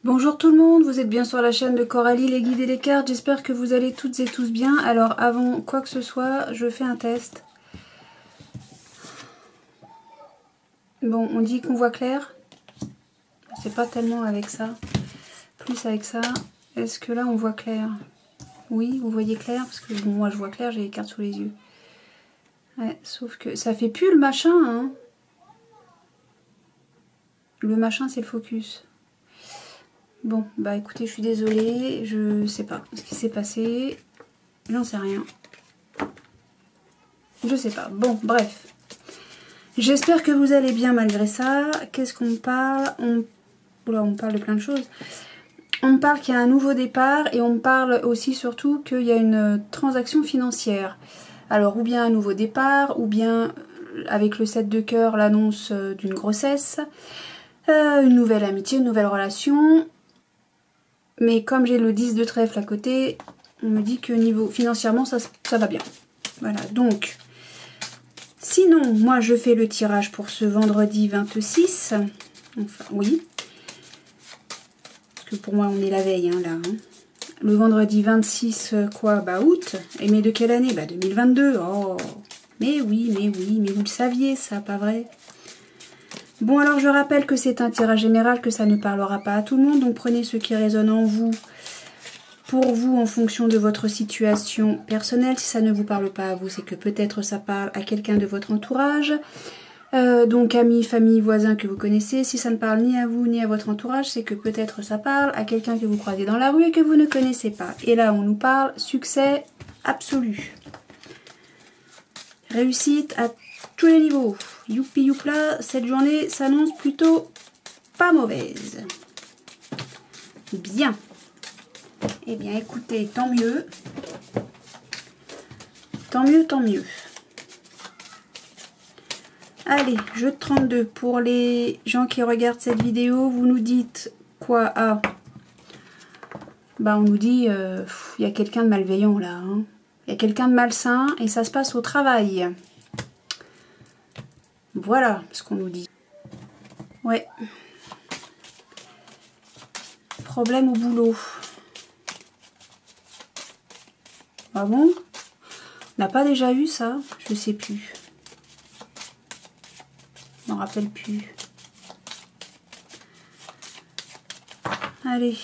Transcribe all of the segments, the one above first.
Bonjour tout le monde, vous êtes bien sur la chaîne de Coralie, les guides et les cartes. J'espère que vous allez toutes et tous bien. Alors avant quoi que ce soit, je fais un test. Bon, on dit qu'on voit clair. C'est pas tellement avec ça. Plus avec ça. Est-ce que là on voit clair? Oui, vous voyez clair? Parce que bon, moi je vois clair, j'ai les cartes sous les yeux. Ouais, sauf que ça fait plus le machin, hein. Le machin c'est le focus. Bon, bah écoutez, je suis désolée, je sais pas ce qui s'est passé. J'en sais rien. Je sais pas. Bon, bref. J'espère que vous allez bien malgré ça. Qu'est-ce qu'on parle? Oula, on parle de plein de choses. On parle qu'il y a un nouveau départ et on parle aussi surtout qu'il y a une transaction financière. Alors, ou bien un nouveau départ, ou bien avec le 7 de cœur, l'annonce d'une grossesse, une nouvelle amitié, une nouvelle relation. Mais comme j'ai le 10 de trèfle à côté, on me dit que niveau financièrement, ça va bien. Voilà, donc... Sinon, moi je fais le tirage pour ce vendredi 26. Enfin, oui. Parce que pour moi, on est la veille, hein, là. Hein. Le vendredi 26, quoi? Bah, août. Et mais de quelle année? Bah, 2022. Oh, mais oui, mais vous le saviez, ça, pas vrai? Bon, alors je rappelle que c'est un tirage général, que ça ne parlera pas à tout le monde. Donc prenez ce qui résonne en vous, pour vous, en fonction de votre situation personnelle. Si ça ne vous parle pas à vous, c'est que peut-être ça parle à quelqu'un de votre entourage. Donc amis, famille, voisins que vous connaissez. Si ça ne parle ni à vous ni à votre entourage, c'est que peut-être ça parle à quelqu'un que vous croisez dans la rue et que vous ne connaissez pas. Et là, on nous parle succès absolu. Réussite à tous les niveaux. Youpi youpla, cette journée s'annonce plutôt pas mauvaise. Bien. Eh bien, écoutez, tant mieux. Tant mieux, tant mieux. Allez, jeu de 32. Pour les gens qui regardent cette vidéo, vous nous dites quoi? Ah, bah on nous dit, il y a quelqu'un de malveillant là. Hein. Il y a quelqu'un de malsain et ça se passe au travail. Voilà ce qu'on nous dit. Ouais. Problème au boulot. Ah bon? On n'a pas déjà eu ça? Je sais plus. Je m'en rappelle plus. Allez.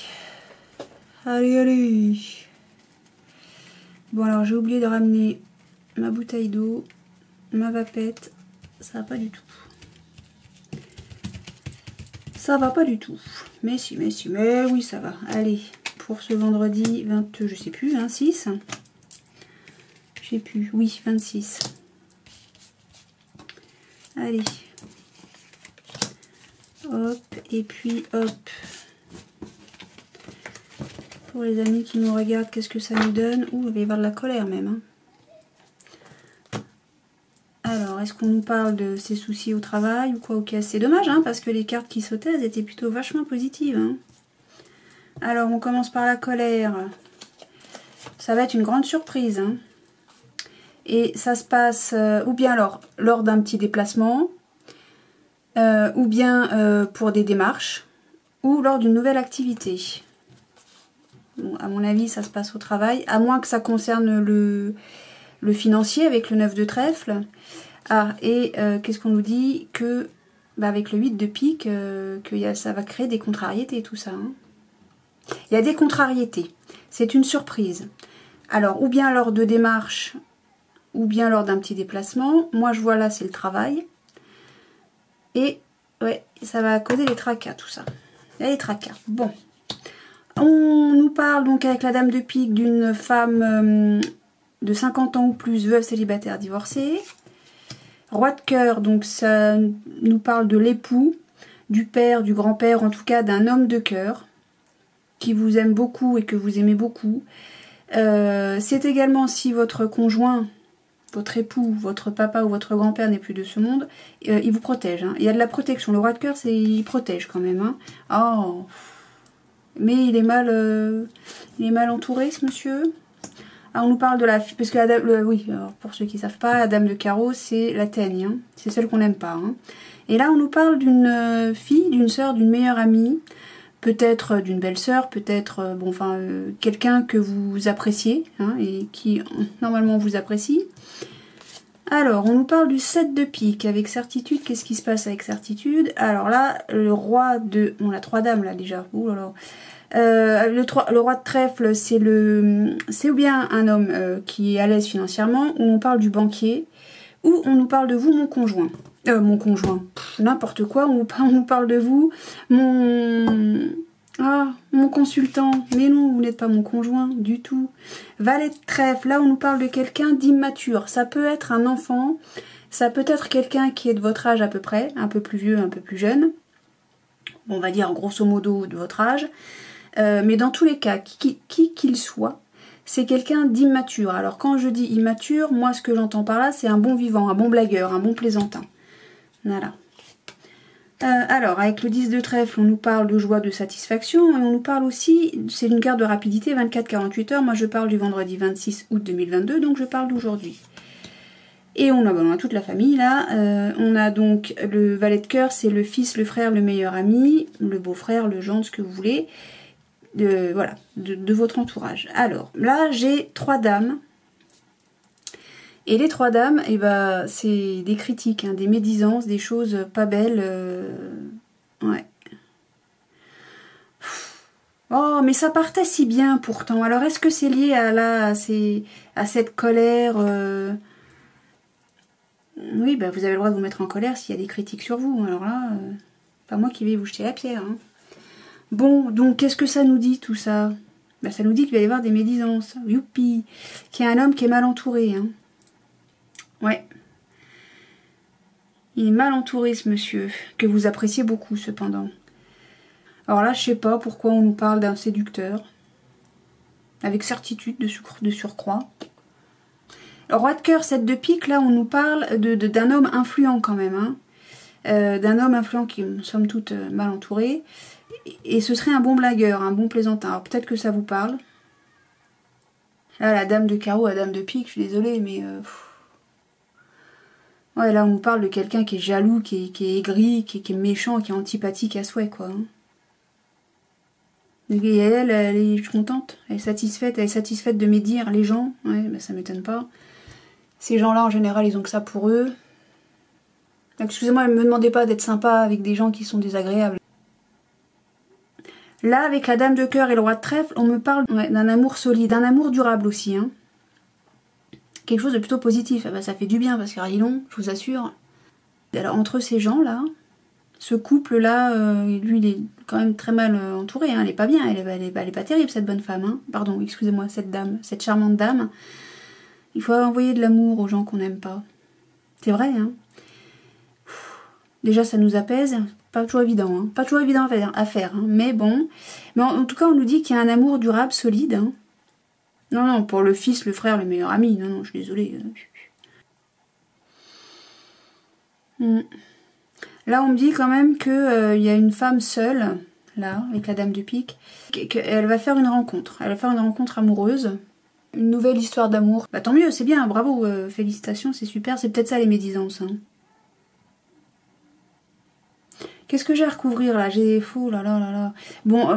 Allez, allez. Bon alors j'ai oublié de ramener ma bouteille d'eau, ma vapette. Ça va pas du tout. Ça va pas du tout. Mais si, mais oui ça va. Allez, pour ce vendredi 20, je sais plus, 26. Je sais plus, oui, 26. Allez. Hop, et puis hop. Pour les amis qui nous regardent, qu'est-ce que ça nous donne? Ouh, il va y avoir de la colère même. Hein. Alors, est-ce qu'on nous parle de ses soucis au travail ou quoi? Ok, c'est dommage, hein, parce que les cartes qui sautaient, elles étaient plutôt vachement positives. Hein. Alors, on commence par la colère. Ça va être une grande surprise. Hein. Et ça se passe, ou bien alors, lors d'un petit déplacement, ou bien pour des démarches, ou lors d'une nouvelle activité. Bon, à mon avis, ça se passe au travail, à moins que ça concerne le financier avec le 9 de trèfle. Ah, et qu'est-ce qu'on nous dit? Que, bah, avec le 8 de pique, que ça va créer des contrariétés, tout ça. Hein. Il y a des contrariétés. C'est une surprise. Alors, ou bien lors de démarches, ou bien lors d'un petit déplacement. Moi, je vois là, c'est le travail. Et, ouais, ça va causer les tracas, tout ça. Il y a les tracas. Bon. On nous parle donc avec la dame de pique d'une femme de 50 ans ou plus, veuve, célibataire, divorcée. Roi de cœur, donc ça nous parle de l'époux, du père, du grand-père, en tout cas d'un homme de cœur, qui vous aime beaucoup et que vous aimez beaucoup. C'est également si votre conjoint, votre époux, votre papa ou votre grand-père n'est plus de ce monde, il vous protège. Hein. Il y a de la protection. Le roi de cœur, il protège quand même. Hein. Oh. Mais il est mal entouré, ce monsieur. Ah, on nous parle de la fille, parce que la dame, oui, alors pour ceux qui ne savent pas, la dame de carreau, c'est la teigne. Hein. C'est celle qu'on n'aime pas. Hein. Et là, on nous parle d'une fille, d'une sœur, d'une meilleure amie. peut-être d'une belle-sœur, peut-être bon, enfin, quelqu'un que vous appréciez, hein, et qui normalement vous apprécie. Alors, on nous parle du 7 de pique, avec certitude. Qu'est-ce qui se passe avec certitude? Alors là, le roi de... On a 3 dames là déjà. Ouh là là. Le roi de trèfle, c'est ou bien un homme qui est à l'aise financièrement, ou on parle du banquier, ou on nous parle de vous, mon conjoint. Mon conjoint, n'importe quoi, on nous parle de vous, mon consultant. Mais non, vous n'êtes pas mon conjoint du tout. Valet de trèfle, là on nous parle de quelqu'un d'immature. Ça peut être un enfant, ça peut être quelqu'un qui est de votre âge à peu près, un peu plus vieux, un peu plus jeune. On va dire grosso modo de votre âge. Mais dans tous les cas, qui qu'il soit, c'est quelqu'un d'immature. Alors quand je dis immature, moi ce que j'entends par là, c'est un bon vivant, un bon blagueur, un bon plaisantin. Voilà. Alors, avec le 10 de trèfle, on nous parle de joie, de satisfaction, et on nous parle aussi, c'est une carte de rapidité, 24-48 heures. Moi, je parle du vendredi 26 août 2022, donc je parle d'aujourd'hui. Et on a toute la famille, là. On a donc le valet de cœur, c'est le fils, le frère, le meilleur ami, le beau-frère, le gendre, ce que vous voulez, voilà, de votre entourage. Alors, là, j'ai 3 dames. Et les 3 dames, eh ben, c'est des critiques, hein, des médisances, des choses pas belles. Ouais. Oh, mais ça partait si bien pourtant. Alors, est-ce que c'est lié à cette colère Oui, ben, vous avez le droit de vous mettre en colère s'il y a des critiques sur vous. Alors là, pas moi qui vais vous jeter la pierre. Hein. Bon, donc, qu'est-ce que ça nous dit tout ça? Ben, ça nous dit qu'il va y avoir des médisances. Youpi! Qu'il y a un homme qui est mal entouré. Hein. Ouais. Il est mal entouré ce monsieur, que vous appréciez beaucoup cependant. Alors là, je sais pas pourquoi on nous parle d'un séducteur. Avec certitude de surcroît. Le roi de cœur, 7 de pique, là on nous parle d'un homme influent quand même. Hein. D'un homme influent qui est somme toute mal entouré. Et ce serait un bon blagueur, un bon plaisantin. Alors peut-être que ça vous parle. Là, la dame de carreau, la dame de pique, je suis désolée, mais... Ouais, là, on nous parle de quelqu'un qui est jaloux, qui est aigri, qui est méchant, qui est antipathique à souhait, quoi. Et elle est contente, elle est satisfaite de médire les gens. Ouais, bah ça m'étonne pas. Ces gens-là, en général, ils ont que ça pour eux. Excusez-moi, ne me demandez pas d'être sympa avec des gens qui sont désagréables. Là, avec la dame de cœur et le roi de trèfle, on me parle d'un amour solide, d'un amour durable aussi, hein. Quelque chose de plutôt positif. Ah bah, ça fait du bien parce que long, je vous assure. Alors entre ces gens-là, ce couple-là, lui il est quand même très mal entouré. Hein. Elle est pas bien, elle est pas terrible cette bonne femme. Hein. Pardon, excusez-moi, cette dame, cette charmante dame. Il faut envoyer de l'amour aux gens qu'on n'aime pas. C'est vrai, hein. Déjà ça nous apaise, pas toujours évident. Hein. Pas toujours évident à faire, hein. Mais bon. Mais en tout cas on nous dit qu'il y a un amour durable, solide. Hein. Non, non, pour le fils, le frère, le meilleur ami. Non, non, je suis désolée. Là, on me dit quand même qu'il y a une femme seule, là, avec la dame de pique, qu'elle va faire une rencontre. Elle va faire une rencontre amoureuse. Une nouvelle histoire d'amour. Bah tant mieux, c'est bien, bravo, félicitations, c'est super. C'est peut-être ça les médisances. Hein. Qu'est-ce que j'ai à recouvrir, là? J'ai... Fou, là, là, là, là. Bon...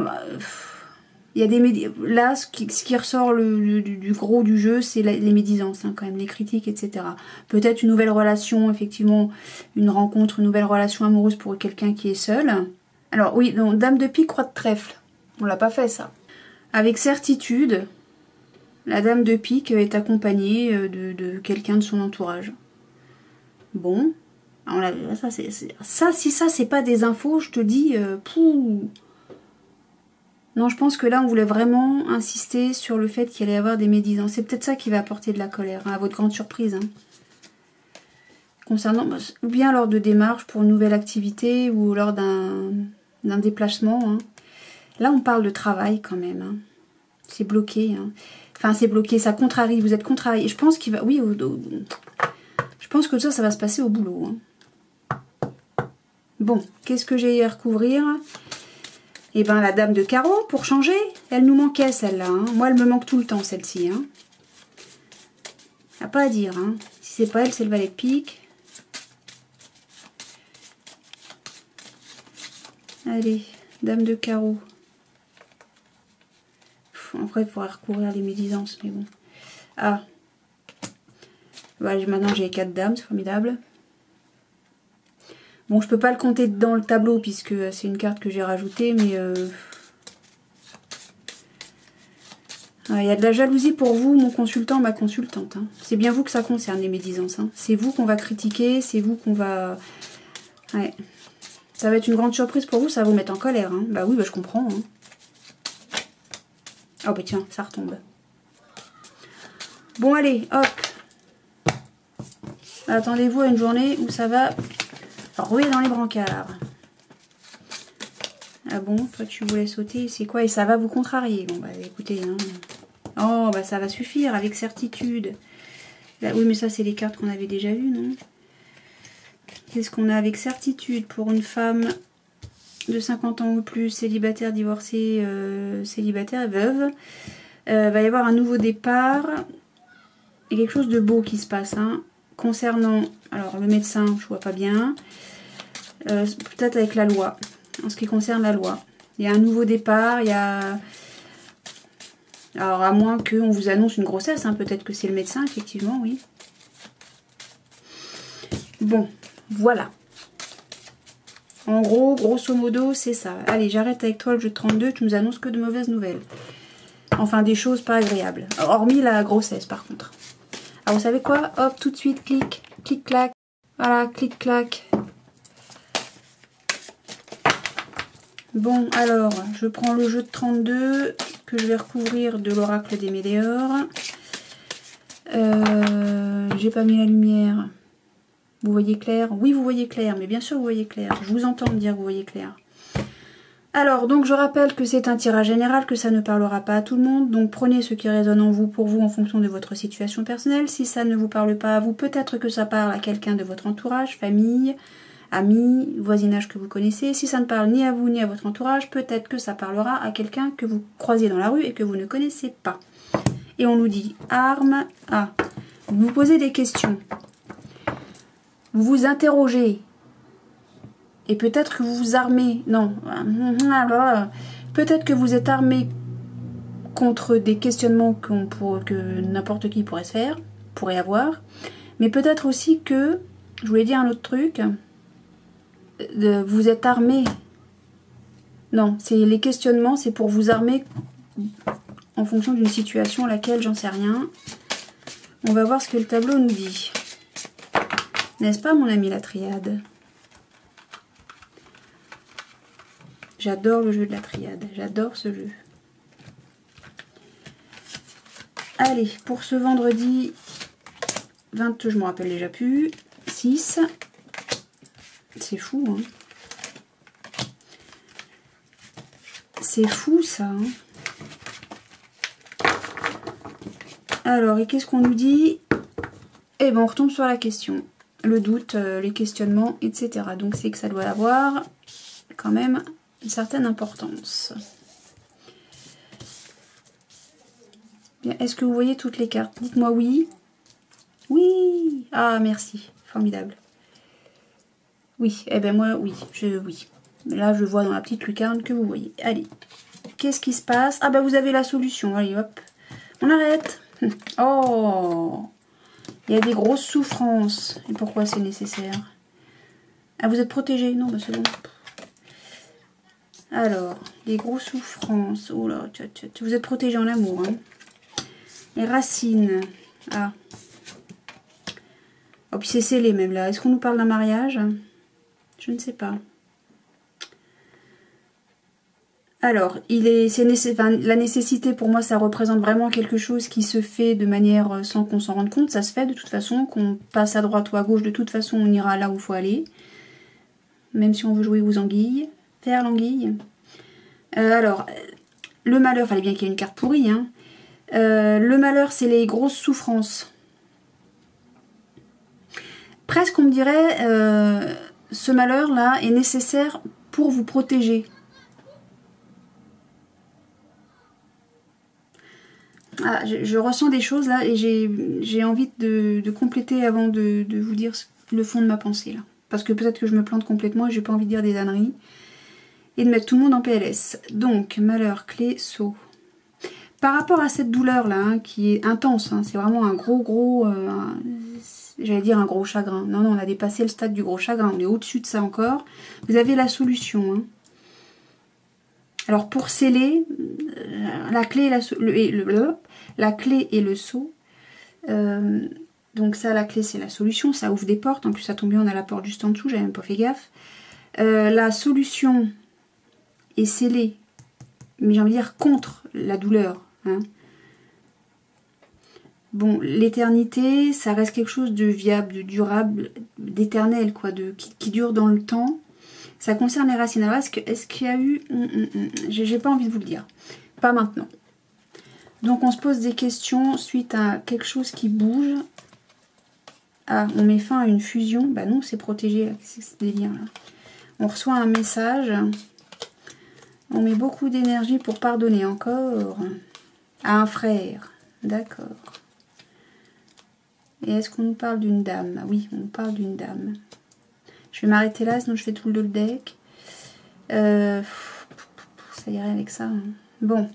Il y a des là, ce qui ressort du gros du jeu, c'est les médisances, hein, quand même, les critiques, etc. Peut-être une nouvelle relation, effectivement, une rencontre, une nouvelle relation amoureuse pour quelqu'un qui est seul. Alors oui, donc, dame de pique, roi de trèfle. On l'a pas fait, ça. Avec certitude, la dame de pique est accompagnée de quelqu'un de son entourage. Bon. Alors là, si ça, c'est pas des infos, je te dis, pouh. Non, je pense que là, on voulait vraiment insister sur le fait qu'il allait y avoir des médisances. C'est peut-être ça qui va apporter de la colère, hein, à votre grande surprise. Hein. Concernant, ou bien lors de démarches pour une nouvelle activité ou lors d'un déplacement. Hein. Là, on parle de travail quand même. Hein. C'est bloqué. Hein. Enfin, c'est bloqué, ça contrarie, vous êtes contrarié. Je pense qu'il va... Oui, je pense que ça va se passer au boulot. Hein. Bon, qu'est-ce que j'ai à recouvrir ? Et ben la dame de carreau, pour changer, elle nous manquait celle-là. Hein. Moi, elle me manque tout le temps, celle-ci. Hein. Y a pas à dire. Hein. Si c'est pas elle, c'est le valet de pique. Allez, dame de carreau. En vrai, il faudrait recourir à les médisances, mais bon. Ah. Voilà, maintenant j'ai 4 dames, c'est formidable. Bon, je peux pas le compter dans le tableau puisque c'est une carte que j'ai rajoutée, mais il y a de la jalousie pour vous, mon consultant, ma consultante. Hein. C'est bien vous que ça concerne, les médisances. Hein. C'est vous qu'on va critiquer, c'est vous qu'on va... Ouais. Ça va être une grande surprise pour vous, ça va vous mettre en colère. Hein. Bah oui, bah je comprends. Hein. Oh bah tiens, ça retombe. Bon allez, hop. Attendez-vous à une journée où ça va rouler dans les brancards. Ah bon, toi tu voulais sauter, c'est quoi? Et ça va vous contrarier. Bon bah écoutez, hein. Oh bah ça va suffire avec certitude. Là, oui mais ça c'est les cartes qu'on avait déjà eues, non? Qu'est-ce qu'on a avec certitude pour une femme de 50 ans ou plus, célibataire, divorcée, célibataire, veuve? Va y avoir un nouveau départ. Et quelque chose de beau qui se passe. Hein. Concernant, alors le médecin, je vois pas bien. Peut-être avec la loi. En ce qui concerne la loi. Il y a un nouveau départ, il y a... Alors à moins qu'on vous annonce une grossesse, hein. Peut-être que c'est le médecin, effectivement, oui. Bon, voilà. En gros, grosso modo, c'est ça. Allez, j'arrête avec toi le jeu de 32, tu nous annonces que de mauvaises nouvelles. Enfin, des choses pas agréables. Hormis la grossesse, par contre. Alors, vous savez quoi? Hop, tout de suite, clic, clic-clac. Voilà, clic-clac. Bon, alors, je prends le jeu de 32 que je vais recouvrir de l'oracle des météores. J'ai pas mis la lumière. Vous voyez clair? Oui, vous voyez clair, mais bien sûr vous voyez clair. Je vous entends me dire que vous voyez clair. Alors, donc je rappelle que c'est un tirage général, que ça ne parlera pas à tout le monde. Donc prenez ce qui résonne en vous pour vous en fonction de votre situation personnelle. Si ça ne vous parle pas à vous, peut-être que ça parle à quelqu'un de votre entourage, famille, amis, voisinage que vous connaissez. Si ça ne parle ni à vous ni à votre entourage, peut-être que ça parlera à quelqu'un que vous croisez dans la rue et que vous ne connaissez pas. Et on nous dit arme A. Vous vous posez des questions. Vous vous interrogez. Et peut-être que vous vous armez. Non. Peut-être que vous êtes armé contre des questionnements que n'importe qui pourrait se faire, pourrait avoir. Mais peut-être aussi que, je voulais dire un autre truc, vous êtes armé. Non, c'est les questionnements, c'est pour vous armer en fonction d'une situation à laquelle j'en sais rien. On va voir ce que le tableau nous dit. N'est-ce pas, mon ami la triade? J'adore le jeu de la triade. J'adore ce jeu. Allez, pour ce vendredi 20, je me rappelle déjà plus, 6. C'est fou, hein. C'est fou, ça, hein. Alors, et qu'est-ce qu'on nous dit? Eh ben, on retombe sur la question. Le doute, les questionnements, etc. Donc, c'est que ça doit avoir quand même une certaine importance. Bien, est-ce que vous voyez toutes les cartes? Dites-moi oui. Oui. Ah, merci. Formidable. Oui. Eh ben, moi, oui. Oui. Là, je vois dans la petite lucarne que vous voyez. Allez. Qu'est-ce qui se passe? Ah, bah, vous avez la solution. Allez, hop. On arrête. Oh, il y a des grosses souffrances. Et pourquoi c'est nécessaire? Ah, vous êtes protégé? Non, bah c'est bon. Alors, les grosses souffrances. Oh là, vous êtes protégé en amour. Hein. Les racines. Ah. Oh, puis c'est scellé même là. Est-ce qu'on nous parle d'un mariage? Je ne sais pas. Alors, la nécessité pour moi, ça représente vraiment quelque chose qui se fait de manière sans qu'on s'en rende compte. Ça se fait de toute façon, qu'on passe à droite ou à gauche, de toute façon, on ira là où il faut aller. Même si on veut jouer aux anguilles. Faire l'anguille. Alors, le malheur, fallait bien qu'il y ait une carte pourrie. Hein. Le malheur, c'est les grosses souffrances. Presque, on me dirait, ce malheur-là est nécessaire pour vous protéger. Ah, je ressens des choses là et j'ai envie de compléter avant de vous dire le fond de ma pensée là. Parce que peut-être que je me plante complètement et j'ai pas envie de dire des âneries. Et de mettre tout le monde en PLS. Donc, malheur, clé, saut. par rapport à cette douleur-là, hein, qui est intense, hein, c'est vraiment un gros, j'allais dire un gros chagrin. Non, non, on a dépassé le stade du gros chagrin, on est au-dessus de ça encore. Vous avez la solution. Hein. Alors pour sceller, la clé et le seau. Donc ça, la clé, c'est la solution, ça ouvre des portes. En plus, ça tombe bien, on a la porte juste en dessous, j'avais même pas fait gaffe. La solution est scellée, mais j'ai envie de dire contre la douleur. Hein. Bon, l'éternité, ça reste quelque chose de viable, de durable, d'éternel, quoi, qui dure dans le temps. Ça concerne les racines. Alors, est-ce qu'il y a eu... J'ai pas envie de vous le dire. Pas maintenant. Donc, on se pose des questions suite à quelque chose qui bouge. Ah, on met fin à une fusion. Bah non, c'est protégé. C'est ce délire-là. On reçoit un message. On met beaucoup d'énergie pour pardonner encore à un frère. D'accord. Et est-ce qu'on nous parle d'une dame? Oui, on nous parle d'une dame. Je vais m'arrêter là, sinon je fais tout le deck. Ça irait avec ça. Hein. Bon.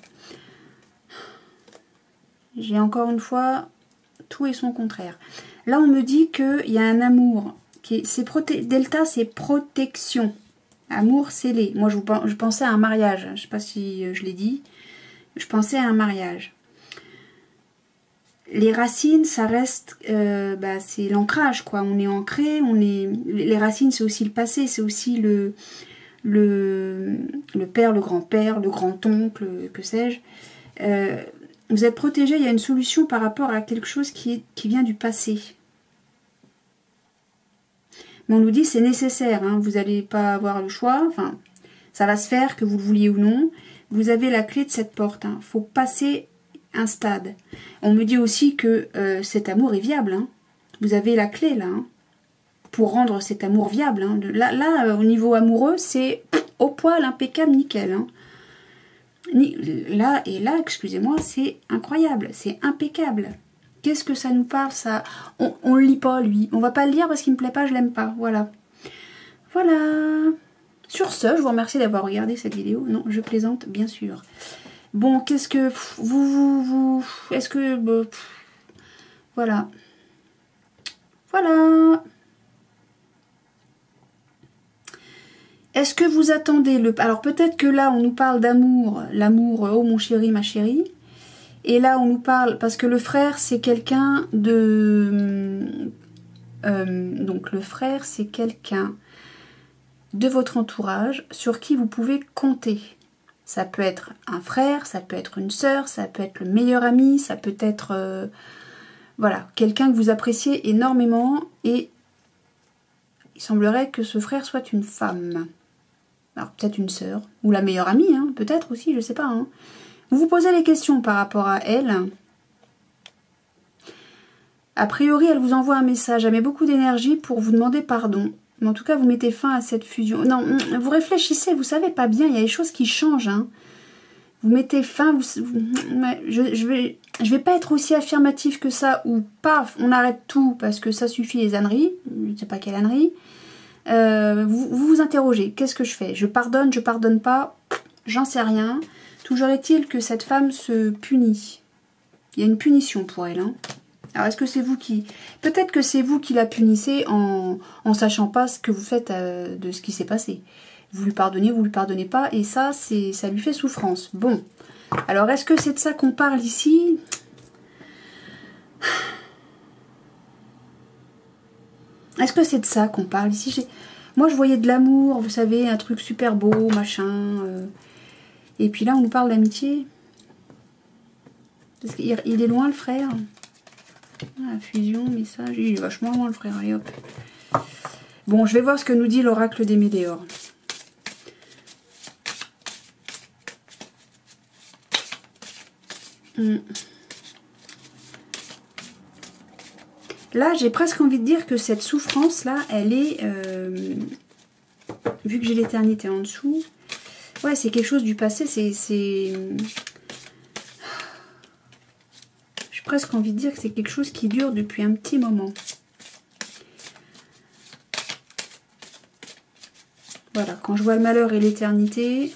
J'ai encore une fois tout et son contraire. Là, on me dit qu'il y a un amour. Delta, c'est protection. Amour scellé. Moi, je pensais à un mariage. Je ne sais pas si je l'ai dit. Je pensais à un mariage. Les racines, ça reste... c'est l'ancrage, quoi. On est ancré. Les racines, c'est aussi le passé. C'est aussi le père, le grand-père, le grand-oncle, que sais-je. Vous êtes protégé. Il y a une solution par rapport à quelque chose qui vient du passé. Mais on nous dit c'est nécessaire, hein, vous n'allez pas avoir le choix, enfin, ça va se faire, que vous le vouliez ou non. Vous avez la clé de cette porte, hein, faut passer un stade. On me dit aussi que cet amour est viable, hein. Vous avez la clé là, hein, pour rendre cet amour viable. Hein. Là, au niveau amoureux, c'est au poil, impeccable, nickel. Hein. Là et là, excusez-moi, c'est incroyable, c'est impeccable. Qu'est-ce que ça nous parle, ça? On le lit pas, lui. On va pas le lire parce qu'il me plaît pas, je l'aime pas. Voilà. Voilà. Sur ce, je vous remercie d'avoir regardé cette vidéo. Non, je plaisante, bien sûr. Bon, qu'est-ce que... Vous... Est-ce que... voilà. Voilà. Est-ce que vous attendez le... Alors, peut-être que là, on nous parle d'amour. L'amour, oh mon chéri, ma chérie. Et là, on nous parle, parce que le frère, c'est quelqu'un de... donc, le frère, c'est quelqu'un de votre entourage sur qui vous pouvez compter. Ça peut être un frère, ça peut être une sœur, ça peut être le meilleur ami, ça peut être... voilà, quelqu'un que vous appréciez énormément. Et il semblerait que ce frère soit une femme. Alors, peut-être une sœur, ou la meilleure amie, hein, peut-être aussi, je sais pas, hein. Vous vous posez les questions par rapport à elle. A priori, elle vous envoie un message. Elle met beaucoup d'énergie pour vous demander pardon. Mais en tout cas, vous mettez fin à cette fusion. Non, vous réfléchissez, vous savez pas bien. Il y a des choses qui changent. Hein. Vous mettez fin. Je vais pas être aussi affirmatif que ça. Ou paf, on arrête tout parce que ça suffit les âneries. Je ne sais pas quelle ânerie. Vous interrogez. Qu'est-ce que je fais? Je pardonne pas. J'en sais rien. Toujours est-il que cette femme se punit. Il y a une punition pour elle. Hein. Alors, est-ce que c'est vous qui... Peut-être que c'est vous qui la punissez en sachant pas ce que vous faites de ce qui s'est passé. Vous lui pardonnez pas. Et ça lui fait souffrance. Bon. Alors, est-ce que c'est de ça qu'on parle ici? Est-ce que c'est de ça qu'on parle ici? Moi, je voyais de l'amour, vous savez, un truc super beau, machin... Et puis là, on nous parle d'amitié. Parce qu'il est loin, le frère. Ah, fusion, message. Il est vachement loin, le frère. Allez, hop. Bon, je vais voir ce que nous dit l'oracle des Météores. Là, j'ai presque envie de dire que cette souffrance-là, elle est... vu que j'ai l'éternité en dessous... Ouais, c'est quelque chose du passé, J'ai presque envie de dire que c'est quelque chose qui dure depuis un petit moment. Voilà, quand je vois le malheur et l'éternité,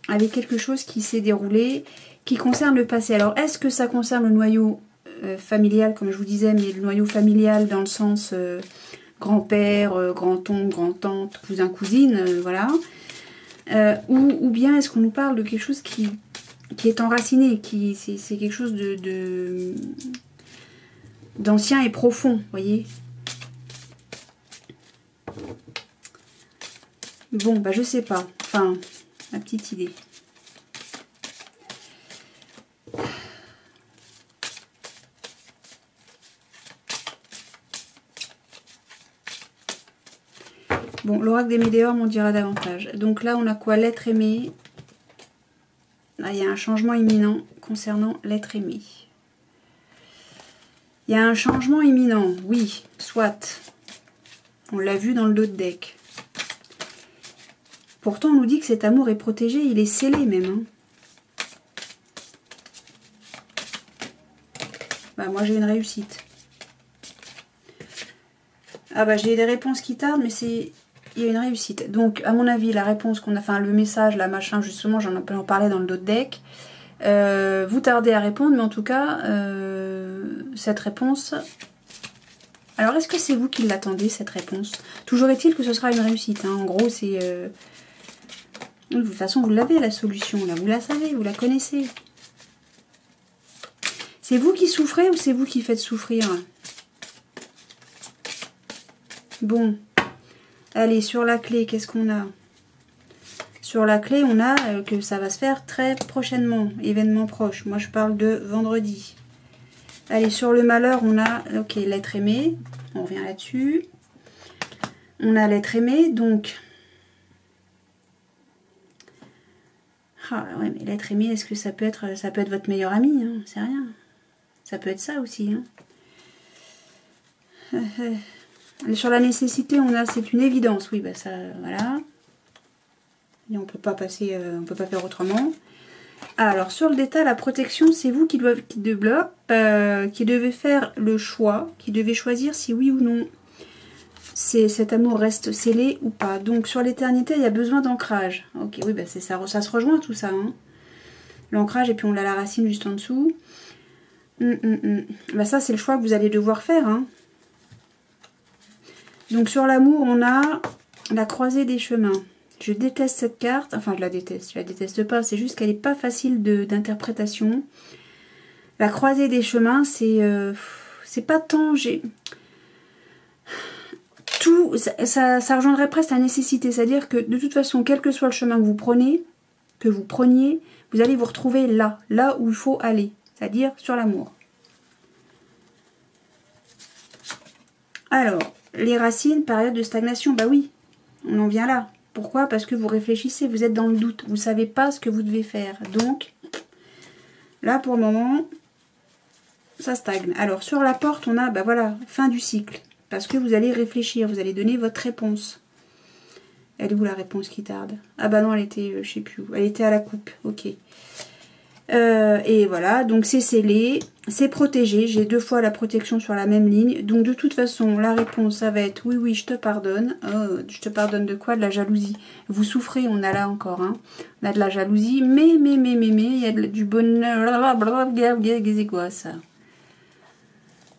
avec quelque chose qui s'est déroulé, qui concerne le passé. Alors, est-ce que ça concerne le noyau familial, comme je vous disais, mais le noyau familial dans le sens grand-père, grand-oncle, grand-tante, cousin, cousine, voilà. Ou bien est-ce qu'on nous parle de quelque chose qui est enraciné, c'est quelque chose d'ancien et profond, vous voyez. Bon, bah je sais pas. Enfin, ma petite idée. Bon, l'oracle des météores m'en dira davantage. Donc là, on a quoi? L'être aimé. Ah, il y a un changement imminent concernant l'être aimé. Il y a un changement imminent, oui, soit. On l'a vu dans le dos de deck. Pourtant, on nous dit que cet amour est protégé, il est scellé même. Hein. Bah, moi, j'ai une réussite. Ah bah, j'ai des réponses qui tardent, mais c'est... Il y a une réussite. Donc, à mon avis, la réponse qu'on a... Enfin, le message, la machin, justement, j'en parlais dans le dos de deck. Vous tardez à répondre, mais en tout cas, cette réponse... Alors, est-ce que c'est vous qui l'attendez, cette réponse? Toujours est-il que ce sera une réussite. Hein. En gros, c'est... De toute façon, vous l'avez, la solution. Là, vous la savez, vous la connaissez. C'est vous qui souffrez ou c'est vous qui faites souffrir? Bon. Allez, sur la clé, qu'est-ce qu'on a? Sur la clé, on a que ça va se faire très prochainement. Événement proche. Moi, je parle de vendredi. Allez, sur le malheur, on a... Ok, l'être aimé. On revient là-dessus. On a l'être aimé, donc... Ah ouais, mais l'être aimé, est-ce que ça peut être votre meilleur ami, hein, c'est rien. Ça peut être ça aussi. Hein. Sur la nécessité, on a, c'est une évidence. Oui, bah ça, voilà. Et on peut pas passer, on peut pas faire autrement. Alors sur le détail, la protection, c'est vous qui devez faire le choix, qui devez choisir si oui ou non cet amour reste scellé ou pas. Donc sur l'éternité, il y a besoin d'ancrage. Ok, oui, bah c'est ça, ça se rejoint tout ça. Hein. L'ancrage et puis on a la racine juste en dessous. Bah ça, c'est le choix que vous allez devoir faire. Hein. Donc sur l'amour, on a la croisée des chemins. Je déteste cette carte. Enfin, je la déteste pas. C'est juste qu'elle n'est pas facile d'interprétation. La croisée des chemins, c'est pas tant... Tout, ça rejoindrait presque la nécessité. C'est-à-dire que de toute façon, quel que soit le chemin que vous preniez, vous allez vous retrouver là où il faut aller. C'est-à-dire sur l'amour. Alors... Les racines, période de stagnation, bah oui, on en vient là. Pourquoi? Parce que vous réfléchissez, vous êtes dans le doute, vous ne savez pas ce que vous devez faire. Donc, là pour le moment, ça stagne. Alors sur la porte, on a, bah voilà, fin du cycle. Parce que vous allez réfléchir, vous allez donner votre réponse. Elle est où la réponse qui tarde? Ah bah non, elle était, je sais plus où, elle était à la coupe, ok. Et voilà, donc c'est scellé, c'est protégé, j'ai 2 fois la protection sur la même ligne, donc de toute façon la réponse ça va être oui je te pardonne. Oh, je te pardonne de quoi? De la jalousie. Vous souffrez, on a là encore, hein. On a de la jalousie, mais il y a du bonheur, c'est quoi ça?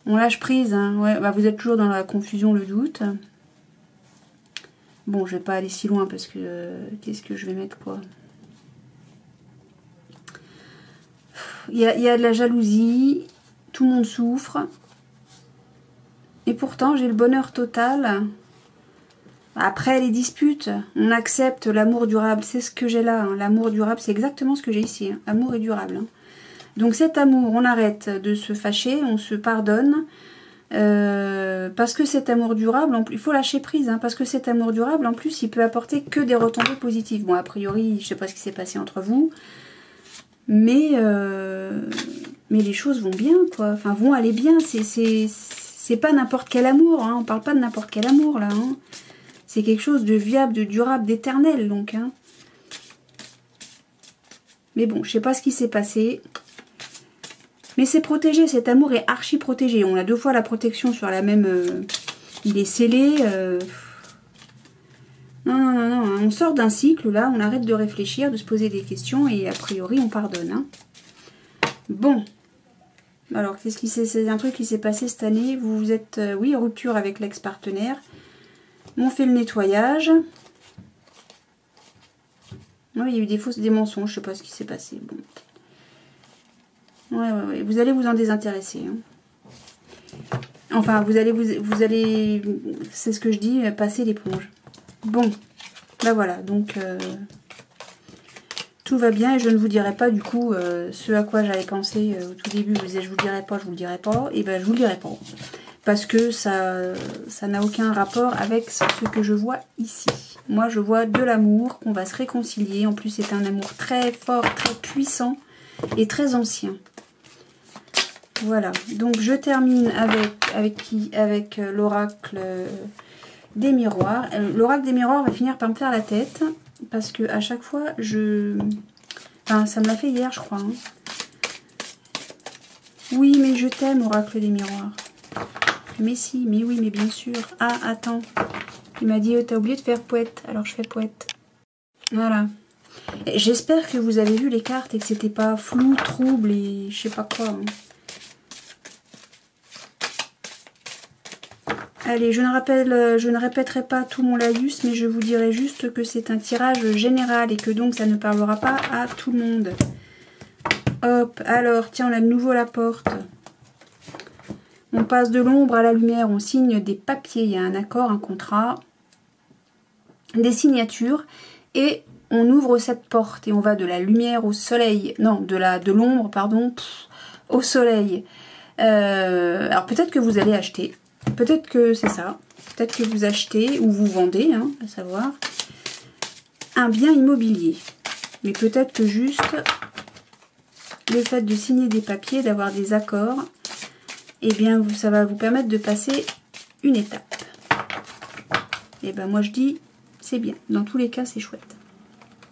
On lâche prise, hein. Ouais, bah vous êtes toujours dans la confusion, le doute. Bon, je vais pas aller si loin parce que qu'est-ce que je vais mettre quoi? Il y a de la jalousie, tout le monde souffre. Et pourtant, j'ai le bonheur total. Après les disputes, on accepte l'amour durable. C'est ce que j'ai là. Hein. L'amour durable, c'est exactement ce que j'ai ici. Hein. Amour est durable. Hein. Donc cet amour, on arrête de se fâcher, on se pardonne. Parce que cet amour durable, il faut lâcher prise. Hein, parce que cet amour durable, en plus, il peut apporter que des retombées positives. Bon, a priori, je ne sais pas ce qui s'est passé entre vous. Mais les choses vont bien, quoi. Enfin, vont aller bien. C'est pas n'importe quel amour. Hein. On parle pas de n'importe quel amour, là. Hein. C'est quelque chose de viable, de durable, d'éternel, donc. Hein. Mais bon, je sais pas ce qui s'est passé. Mais c'est protégé. Cet amour est archi protégé. On a 2 fois la protection sur la même... il est scellé. Non, non, non, non. On sort d'un cycle, là. On arrête de réfléchir, de se poser des questions. Et a priori, on pardonne. Hein. Bon. Alors, qu'est-ce qui s'est... C'est un truc qui s'est passé cette année. Vous êtes, oui, en rupture avec l'ex-partenaire. On fait le nettoyage. Oui, il y a eu des mensonges. Je sais pas ce qui s'est passé. Bon. Ouais, ouais, ouais. Vous allez vous en désintéresser. Hein. Enfin, vous allez, c'est ce que je dis, passer l'éponge. Bon, ben voilà, donc tout va bien et je ne vous dirai pas du coup ce à quoi j'avais pensé au tout début. Je vous disais je vous le dirai pas, je vous le dirai pas, et ben je vous le dirai pas. Parce que ça n'a aucun rapport avec ce que je vois ici. Moi je vois de l'amour, qu'on va se réconcilier. En plus c'est un amour très fort, très puissant et très ancien. Voilà, donc je termine avec l'oracle des miroirs. L'oracle des miroirs va finir par me faire la tête, parce que à chaque fois, enfin, ça me l'a fait hier, je crois. Hein. Oui, mais je t'aime, oracle des miroirs. Mais si, mais oui, mais bien sûr. Ah, attends. Il m'a dit, oh, t'as oublié de faire poète, alors je fais poète. Voilà. J'espère que vous avez vu les cartes et que c'était pas flou, trouble et je sais pas quoi. Hein. Allez, je ne répéterai pas tout mon laïus, mais je vous dirai juste que c'est un tirage général et que donc ça ne parlera pas à tout le monde. Hop, alors, tiens, on a de nouveau la porte. On passe de l'ombre à la lumière, on signe des papiers, il y a un accord, un contrat, des signatures, et on ouvre cette porte et on va de la lumière au soleil, non, de l'ombre, pardon, au soleil. Alors peut-être que vous allez acheter. Peut-être que c'est ça. Peut-être que vous achetez ou vous vendez, hein, à savoir, un bien immobilier. Mais peut-être que juste le fait de signer des papiers, d'avoir des accords, eh bien, ça va vous permettre de passer une étape. Et ben moi je dis, c'est bien. Dans tous les cas, c'est chouette.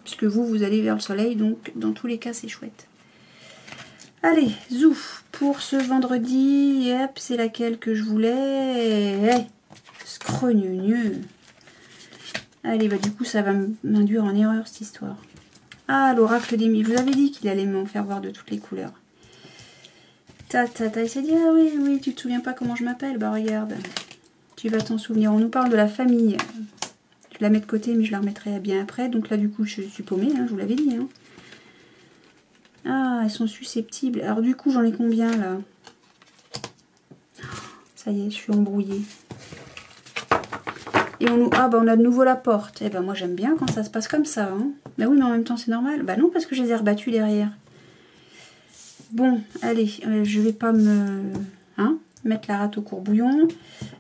Puisque vous allez vers le soleil, donc dans tous les cas, c'est chouette. Allez, zouf, pour ce vendredi, hop, c'est laquelle que je voulais. Scrogneux. Allez, bah du coup, ça va m'induire en erreur, cette histoire. Ah, l'oracle des miroirs. Je vous avais dit qu'il allait m'en faire voir de toutes les couleurs. Il s'est dit, ah oui, oui, tu te souviens pas comment je m'appelle? Bah regarde, tu vas t'en souvenir. On nous parle de la famille. Je la mets de côté, mais je la remettrai bien après. Donc là, du coup, je suis paumée, hein, je vous l'avais dit, hein. Ah, elles sont susceptibles. Alors du coup, j'en ai combien là? Ça y est, je suis embrouillée. Et on nous... Ah bah on a de nouveau la porte. Eh ben moi j'aime bien quand ça se passe comme ça. Hein. Bah oui, mais en même temps c'est normal. Bah non, parce que je les ai rebattus derrière. Bon, allez, je vais pas mettre la rate au courbouillon.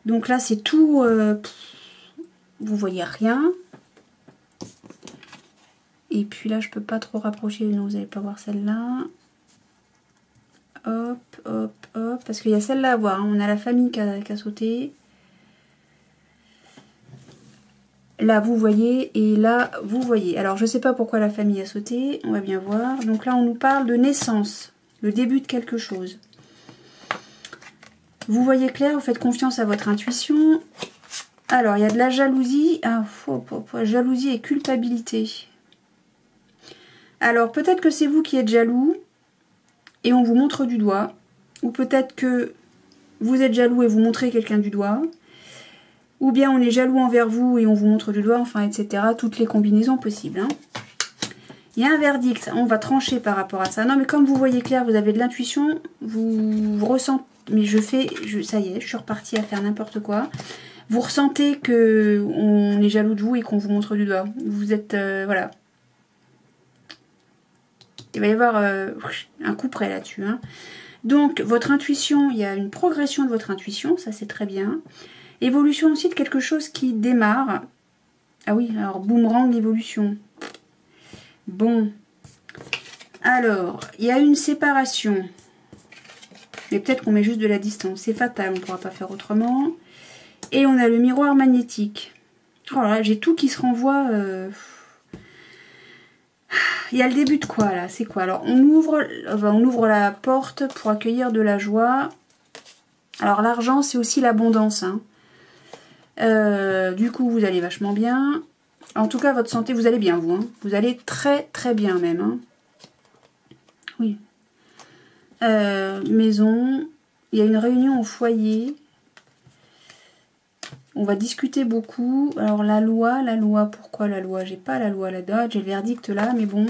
Donc là c'est tout... vous voyez rien. Et puis là, je peux pas trop rapprocher. Non, vous n'allez pas voir celle-là. Hop, hop, hop. Parce qu'il y a celle-là à voir. Hein. On a la famille qui a sauté. Là, vous voyez. Et là, vous voyez. Alors, je ne sais pas pourquoi la famille a sauté. On va bien voir. Donc là, on nous parle de naissance. Le début de quelque chose. Vous voyez clair. Vous faites confiance à votre intuition. Alors, il y a de la jalousie. Ah, jalousie et culpabilité. Alors, peut-être que c'est vous qui êtes jaloux et on vous montre du doigt. Ou peut-être que vous êtes jaloux et vous montrez quelqu'un du doigt. Ou bien on est jaloux envers vous et on vous montre du doigt, enfin, etc. Toutes les combinaisons possibles. Hein. Il y a un verdict, on va trancher par rapport à ça. Non, mais comme vous voyez clair, vous avez de l'intuition, vous ressentez... Mais ça y est, je suis repartie à faire n'importe quoi. Vous ressentez qu'on est jaloux de vous et qu'on vous montre du doigt. Vous êtes... voilà. Il va y avoir un coup près là-dessus. Hein. Donc, votre intuition, il y a une progression de votre intuition, ça c'est très bien. Évolution aussi de quelque chose qui démarre. Ah oui, alors boomerang, évolution. Bon. Alors, il y a une séparation. Mais peut-être qu'on met juste de la distance. C'est fatal, on ne pourra pas faire autrement. Et on a le miroir magnétique. Oh là, j'ai tout qui se renvoie... Il y a le début de quoi là? C'est quoi? Alors on ouvre la porte pour accueillir de la joie. Alors l'argent c'est aussi l'abondance. Hein. Du coup vous allez vachement bien. En tout cas, votre santé, vous allez bien, vous. Hein. Vous allez très très bien même. Hein. Oui. Maison. Il y a une réunion au foyer. On va discuter beaucoup. Alors la loi, pourquoi la loi? J'ai pas la loi là-dedans, j'ai le verdict là, mais bon.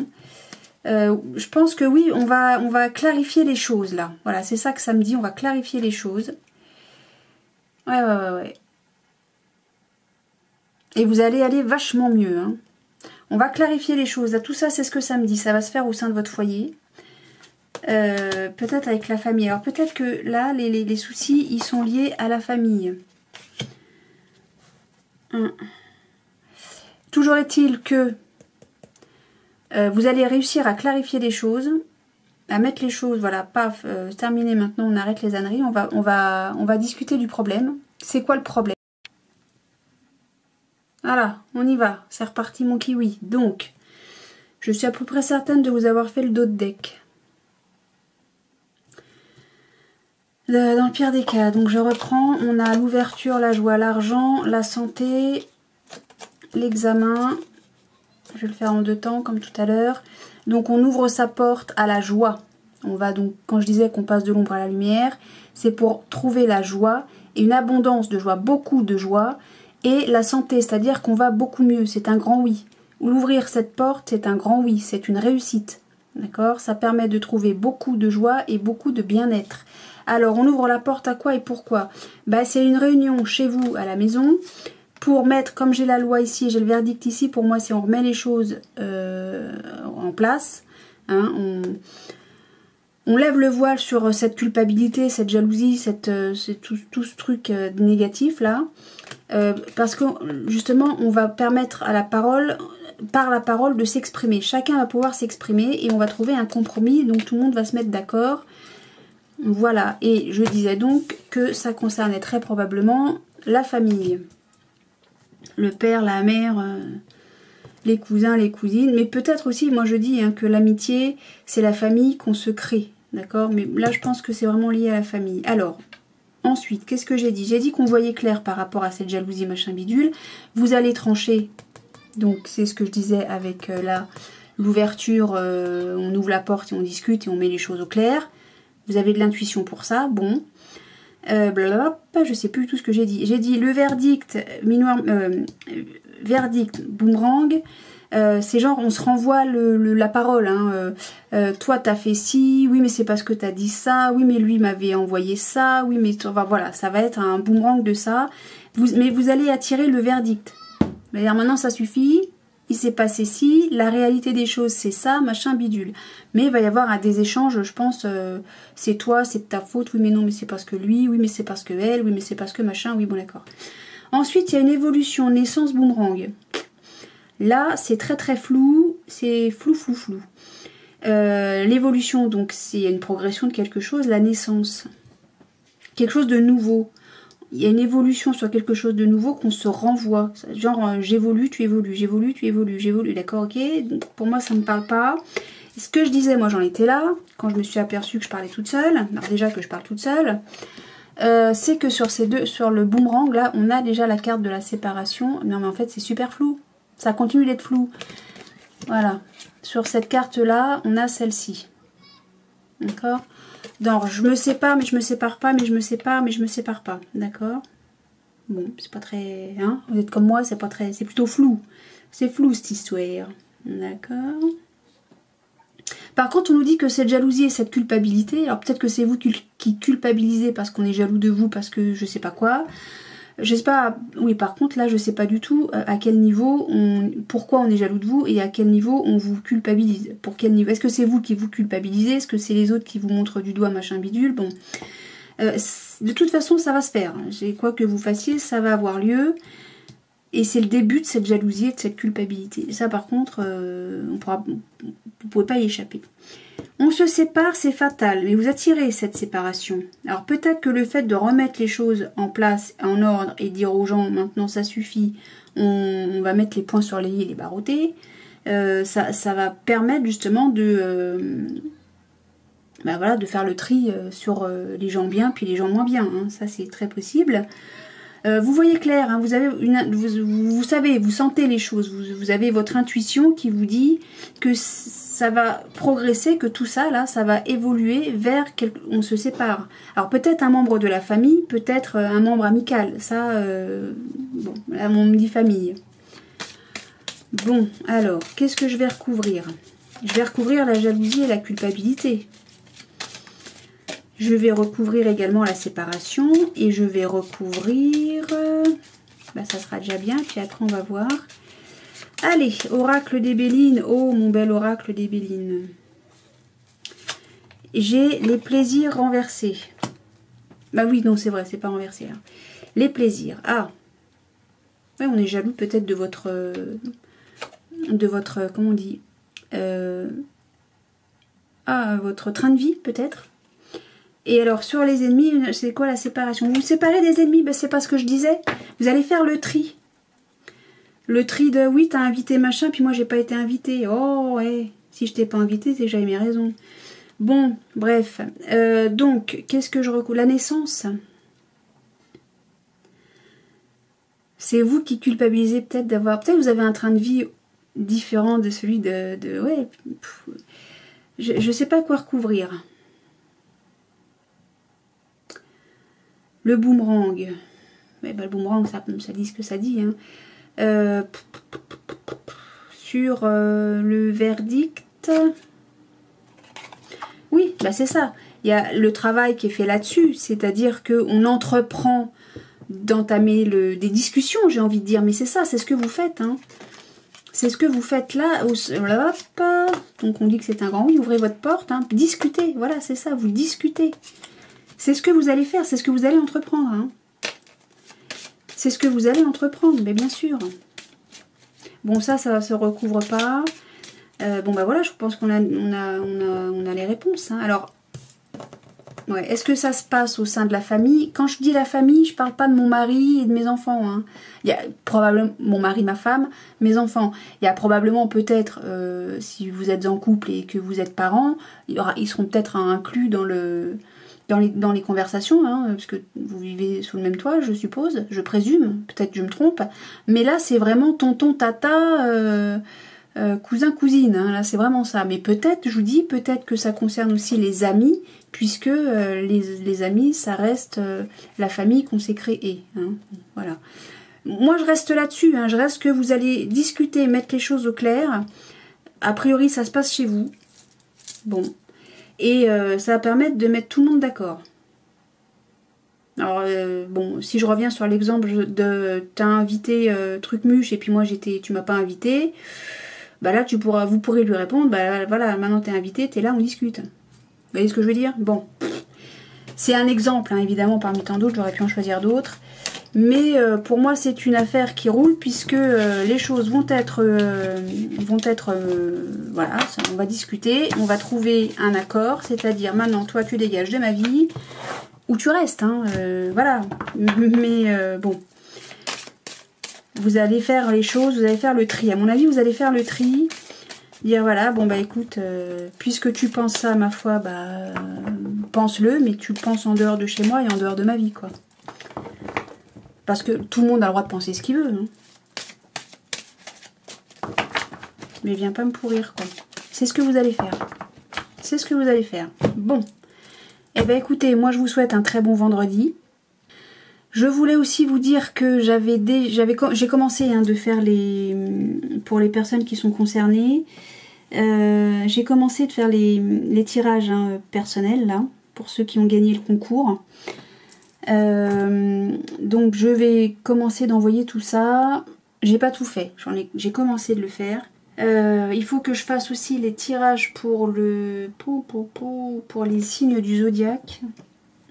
Je pense que oui, on va clarifier les choses là. Voilà, c'est ça que ça me dit, on va clarifier les choses. Ouais. Et vous allez aller vachement mieux. Hein. On va clarifier les choses. Là, tout ça, c'est ce que ça me dit. Ça va se faire au sein de votre foyer. Peut-être avec la famille. Alors peut-être que là, les soucis, ils sont liés à la famille. Toujours est-il que vous allez réussir à clarifier les choses, à mettre les choses, voilà, paf, terminé maintenant, on arrête les âneries, on va discuter du problème. C'est quoi le problème? Voilà, on y va, c'est reparti mon kiwi. Donc, je suis à peu près certaine de vous avoir fait le dos de deck. Dans le pire des cas, donc je reprends, on a l'ouverture, la joie, l'argent, la santé, l'examen. Je vais le faire en 2 temps comme tout à l'heure. Donc on ouvre sa porte à la joie. On va donc, quand je disais qu'on passe de l'ombre à la lumière, c'est pour trouver la joie et une abondance de joie, beaucoup de joie. Et la santé, c'est-à-dire qu'on va beaucoup mieux, c'est un grand oui. Ouvrir cette porte, c'est un grand oui, c'est une réussite. D'accord? Ça permet de trouver beaucoup de joie et beaucoup de bien-être. Alors on ouvre la porte à quoi et pourquoi? Bah, c'est une réunion chez vous à la maison. Pour mettre, comme j'ai la loi ici, j'ai le verdict ici, pour moi, si on remet les choses en place, hein, on lève le voile sur cette culpabilité, cette jalousie, tout ce truc négatif là, parce que justement, on va permettre à la parole, par la parole, de s'exprimer. Chacun va pouvoir s'exprimer et on va trouver un compromis, donc tout le monde va se mettre d'accord. Voilà, et je disais donc que ça concernait très probablement la famille. Le père, la mère, les cousins, les cousines. Mais peut-être aussi, moi je dis hein, que l'amitié, c'est la famille qu'on se crée. D'accord? Mais là, je pense que c'est vraiment lié à la famille. Alors, ensuite, qu'est-ce que j'ai dit? J'ai dit qu'on voyait clair par rapport à cette jalousie, machin bidule. Vous allez trancher. Donc, c'est ce que je disais avec là, l'ouverture. On ouvre la porte et on discute et on met les choses au clair. Vous avez de l'intuition pour ça. Bon. Je sais plus tout ce que j'ai dit. J'ai dit le verdict, verdict, boomerang. C'est genre on se renvoie la parole. Hein. Toi t'as fait ci, oui mais c'est parce que t'as dit ça, oui mais lui m'avait envoyé ça, oui mais voilà, ça va être un boomerang de ça. Mais vous allez attirer le verdict. C'est-à-dire maintenant ça suffit. Il s'est passé ci, la réalité des choses c'est ça, machin bidule. Mais il va y avoir des échanges, je pense, c'est toi, c'est de ta faute, oui mais non mais c'est parce que lui, oui mais c'est parce que elle, oui mais c'est parce que machin, oui bon d'accord. Ensuite il y a une évolution, naissance boomerang. Là c'est très très flou, c'est flou. L'évolution donc c'est une progression de quelque chose, la naissance, quelque chose de nouveau. Il y a une évolution sur quelque chose de nouveau qu'on se renvoie. Genre, j'évolue, tu évolues, j'évolue, tu évolues, j'évolue. D'accord, ok. Donc, pour moi, ça ne me parle pas. Et ce que je disais, moi, j'en étais là. Quand je me suis aperçue que je parlais toute seule. Alors, déjà que je parle toute seule. C'est que sur le boomerang, là, on a déjà la carte de la séparation. Non, mais en fait, c'est super flou. Ça continue d'être flou. Voilà. Sur cette carte-là, on a celle-ci. D'accord? Donc, je me sépare, mais je me sépare pas, mais je me sépare, mais je me sépare pas. D'accord? Bon, c'est pas très... Hein, vous êtes comme moi, c'est pas très... C'est plutôt flou. C'est flou, cette histoire. D'accord? Par contre, on nous dit que cette jalousie et cette culpabilité... Alors, peut-être que c'est vous qui culpabilisez parce qu'on est jaloux de vous, parce que je sais pas quoi... Je sais pas, oui par contre là je sais pas du tout à quel niveau, pourquoi on est jaloux de vous et à quel niveau on vous culpabilise. Pour quel niveau? Est-ce que c'est vous qui vous culpabilisez? Est-ce que c'est les autres qui vous montrent du doigt machin bidule? Bon, de toute façon ça va se faire. Quoi que vous fassiez, ça va avoir lieu. Et c'est le début de cette jalousie et de cette culpabilité. Ça par contre, vous ne pouvez pas y échapper. On se sépare, c'est fatal, mais vous attirez cette séparation. Alors peut-être que le fait de remettre les choses en place, en ordre, et dire aux gens, maintenant ça suffit, on va mettre les points sur les i et les barres au t, ça va permettre justement de faire le tri sur les gens bien, puis les gens moins bien. Hein. Ça c'est très possible. Vous voyez clair, hein, vous savez, vous sentez les choses, vous avez votre intuition qui vous dit que ça va progresser, que tout ça, là, ça va évoluer vers on se sépare. Alors peut-être un membre de la famille, peut-être un membre amical, ça, bon, là on me dit famille. Bon, alors, qu'est-ce que je vais recouvrir? Je vais recouvrir la jalousie et la culpabilité. Je vais recouvrir également la séparation et je vais recouvrir... bah, ça sera déjà bien, puis après on va voir. Allez, oracle des Bélines. Oh, mon bel oracle des Bélines. J'ai les plaisirs renversés. Bah oui, non, c'est vrai, c'est pas renversé. Hein. Les plaisirs. Ah. Ouais, on est jaloux peut-être de votre... comment on dit votre train de vie, peut-être. Et alors, sur les ennemis, c'est quoi la séparation? Vous vous séparez des ennemis, ben, c'est pas ce que je disais. Vous allez faire le tri. Le tri de, oui, t'as invité machin, puis moi, j'ai pas été invité. Oh, ouais. Si je t'ai pas invité, c'est que j'avais mes raisons. Bon, bref. Donc, qu'est-ce que je recouvre? La naissance. C'est vous qui culpabilisez peut-être d'avoir... Peut-être vous avez un train de vie différent de celui de ouais. Je sais pas quoi recouvrir. Le boomerang. Mais bah, le boomerang, ça dit ce que ça dit. Hein. Sur le verdict. Oui, bah c'est ça. Il y a le travail qui est fait là-dessus. C'est-à-dire qu'on entreprend d'entamer des discussions, j'ai envie de dire. Mais c'est ça, c'est ce que vous faites. Hein. C'est ce que vous faites là. Donc on dit que c'est un grand oui. Ouvrez votre porte. Hein. Discutez. Voilà, c'est ça. Vous discutez. C'est ce que vous allez faire, c'est ce que vous allez entreprendre. Hein. C'est ce que vous allez entreprendre, mais bien sûr. Bon, ça se recouvre pas. Bon, bah voilà, je pense qu'on a les réponses. Hein. Alors, ouais, est-ce que ça se passe au sein de la famille? Quand je dis la famille, je parle pas de mon mari et de mes enfants. Hein. Il y a probablement mon mari, ma femme, mes enfants. Il y a probablement peut-être, si vous êtes en couple et que vous êtes parents, ils seront peut-être inclus dans les conversations, hein, parce que vous vivez sous le même toit, je suppose, je présume, peut-être que je me trompe, mais là c'est vraiment tonton, tata, cousin, cousine, hein, là c'est vraiment ça, mais peut-être, je vous dis, peut-être que ça concerne aussi les amis, puisque les amis, ça reste la famille qu'on s'est créée, hein, voilà. Moi je reste là-dessus, hein, je reste que vous allez discuter, mettre les choses au clair, a priori ça se passe chez vous, bon. Et ça va permettre de mettre tout le monde d'accord. Alors, bon, si je reviens sur l'exemple de t'as invité Trucmuche et puis moi tu m'as pas invité, bah là vous pourrez lui répondre, bah voilà, maintenant t'es invité, t'es là, on discute. Vous voyez ce que je veux dire? Bon. C'est un exemple, hein, évidemment, parmi tant d'autres, j'aurais pu en choisir d'autres. Mais pour moi, c'est une affaire qui roule puisque les choses vont être voilà, ça, on va discuter, on va trouver un accord, c'est-à-dire maintenant, toi, tu dégages de ma vie ou tu restes, hein, voilà. Mais bon, vous allez faire les choses, vous allez faire le tri. À mon avis, vous allez faire le tri, dire voilà, bon bah écoute, puisque tu penses ça, ma foi, bah pense-le, mais tu le penses en dehors de chez moi et en dehors de ma vie, quoi. Parce que tout le monde a le droit de penser ce qu'il veut. Hein. Mais viens pas me pourrir, quoi. C'est ce que vous allez faire. C'est ce que vous allez faire. Bon. Eh bien, écoutez, moi, je vous souhaite un très bon vendredi. Je voulais aussi vous dire que j'ai commencé hein, de faire pour les personnes qui sont concernées. J'ai commencé de faire les tirages hein, personnels, là, pour ceux qui ont gagné le concours. Donc je vais commencer d'envoyer tout ça. J'ai pas tout fait, j'ai commencé de le faire. Il faut que je fasse aussi les tirages pour les signes du zodiaque.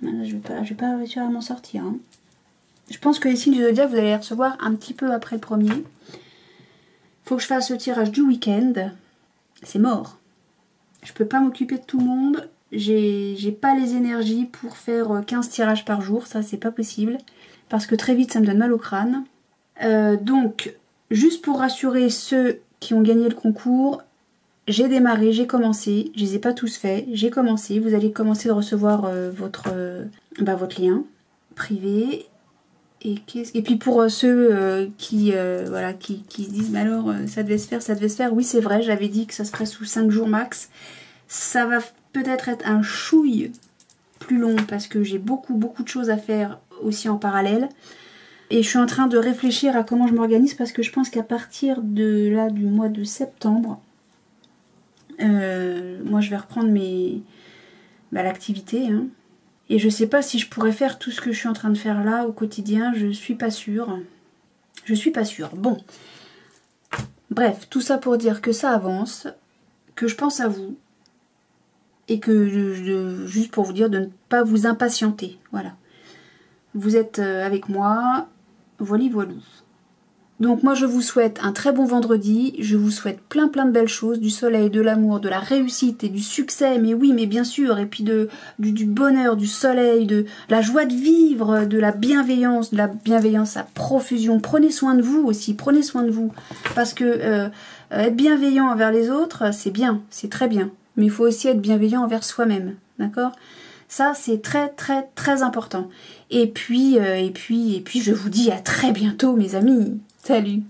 Je vais pas réussir à m'en sortir. Hein. Je pense que les signes du zodiaque, vous allez les recevoir un petit peu après le premier. Il faut que je fasse le tirage du week-end. C'est mort. Je peux pas m'occuper de tout le monde. J'ai pas les énergies pour faire 15 tirages par jour, ça c'est pas possible, parce que très vite ça me donne mal au crâne. Donc, juste pour rassurer ceux qui ont gagné le concours, j'ai démarré, j'ai commencé, je les ai pas tous faits, j'ai commencé, vous allez commencer de recevoir votre lien privé, Et puis pour ceux voilà, qui se disent, mais alors ça devait se faire, ça devait se faire. Oui, c'est vrai, j'avais dit que ça se ferait sous 5 jours max. Ça va peut-être être un chouille plus long parce que j'ai beaucoup de choses à faire aussi en parallèle. Et je suis en train de réfléchir à comment je m'organise parce que je pense qu'à partir de là, du mois de septembre, moi je vais reprendre l'activité, hein. Et je sais pas si je pourrais faire tout ce que je suis en train de faire là au quotidien, je suis pas sûre. Je suis pas sûre. Bon. Bref, tout ça pour dire que ça avance, que je pense à vous, et que juste pour vous dire de ne pas vous impatienter. Voilà. Vous êtes avec moi, voilà. Donc moi je vous souhaite un très bon vendredi, je vous souhaite plein de belles choses, du soleil, de l'amour, de la réussite et du succès, mais oui, mais bien sûr, et puis du bonheur, du soleil, de la joie de vivre, de la bienveillance à profusion. Prenez soin de vous aussi, prenez soin de vous, parce que être bienveillant envers les autres, c'est bien, c'est très bien, mais il faut aussi être bienveillant envers soi-même, d'accord ? Ça, c'est très important. Et puis, je vous dis à très bientôt, mes amis. Salut!